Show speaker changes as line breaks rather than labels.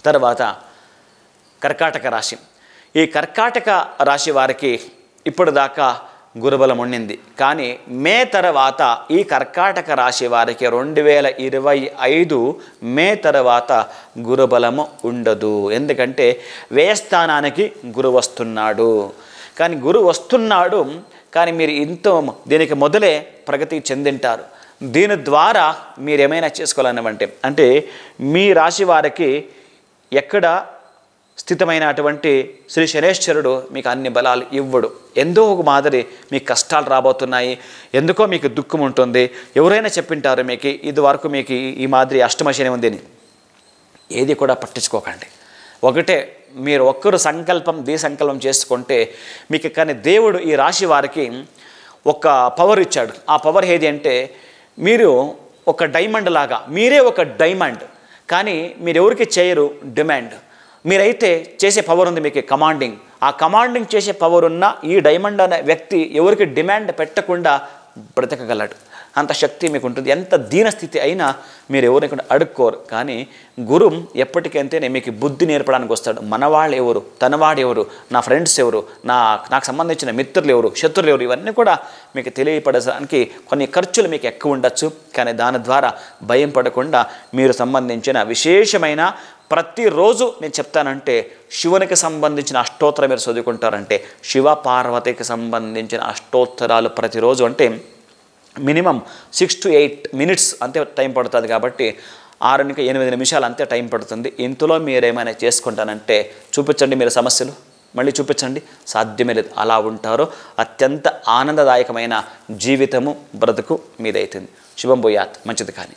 తర్వాత కర్కాటక రాశి. ఈ కర్కాటక రాశి వారికి ఇప్పటిదాకా గురుబలం ఉండింది. కానీ మే తర్వాత ఈ కర్కాటక రాశి వారికి 2025 మే తర్వాత గురుబలము ఉండదు. ఎందుకంటే వ్యయస్థానానికి గురు వస్తున్నాడు. కానీ గురు వస్తున్నాడు, కానీ మీరు దీనికి మొదలే ప్రగతి చెందింటారు. దీని ద్వారా మీరు ఏమైనా చేసుకోవాలన్నవంటే మీ రాశి వారికి ఎక్కడ స్థితమైనటువంటి శ్రీ శనేశ్వరుడు మీకు అన్ని బలాలు ఇవ్వడు. ఎందో ఒక మాదిరి మీకు కష్టాలు రాబోతున్నాయి, ఎందుకో మీకు దుఃఖం ఉంటుంది. ఎవరైనా చెప్పింటారు మీకు ఇది వరకు మీకు ఈ మాదిరి అష్టమ శని ఉంది అని. ఏది కూడా పట్టించుకోకండి. ఒకటే, మీరు ఒక్కరు సంకల్పం చేసుకుంటే మీకు. కానీ దేవుడు ఈ రాశి వారికి ఒక పవర్ ఇచ్చాడు. ఆ పవర్ ఏది అంటే మీరు ఒక డైమండ్ లాగా, మీరే ఒక డైమండ్. కానీ మీరు ఎవరికి చేయరు డిమాండ్. మీరైతే చేసే పవర్ ఉంది మీకు, కమాండింగ్. ఆ కమాండింగ్ చేసే పవర్ ఉన్న ఈ డైమండ్ అనే వ్యక్తి ఎవరికి డిమాండ్ పెట్టకుండా బ్రతకగలడు. అంత శక్తి మీకు ఉంటుంది. ఎంత దీనస్థితి అయినా మీరు ఎవరిని కూడా అడుక్కోరు. కానీ గురు ఎప్పటికంతేనే మీకు బుద్ధి నేర్పడానికి వస్తాడు. మనవాళ్ళు ఎవరు, తనవాడు ఎవరు, నా ఫ్రెండ్స్ ఎవరు, నాకు సంబంధించిన మిత్రులు ఎవరు, శత్రులు ఎవరు, ఇవన్నీ కూడా మీకు తెలియపడడానికి కొన్ని ఖర్చులు మీకు ఎక్కువ ఉండొచ్చు. కానీ దాని ద్వారా భయం పడకుండా మీరు సంబంధించిన విశేషమైన ప్రతిరోజు నేను చెప్తానంటే శివునికి సంబంధించిన అష్టోత్తరం మీరు చదువుకుంటారంటే శివ పార్వతికి సంబంధించిన అష్టోత్తరాలు ప్రతిరోజు అంటే మినిమం 6 to 8 minutes అంతే టైం పడుతుంది. కాబట్టి 6 నుంచి 8 నిమిషాలు అంతే టైం పడుతుంది. ఇంతలో మీరు ఏమైనా చేసుకుంటానంటే చూపించండి, మీరు సమస్యలు మళ్ళీ చూపించండి, సాధ్యమే లేదు. అలా ఉంటారో అత్యంత ఆనందదాయకమైన జీవితము బ్రతుకు మీదైతుంది. శుభం భూయాత్. మంచిది కానీ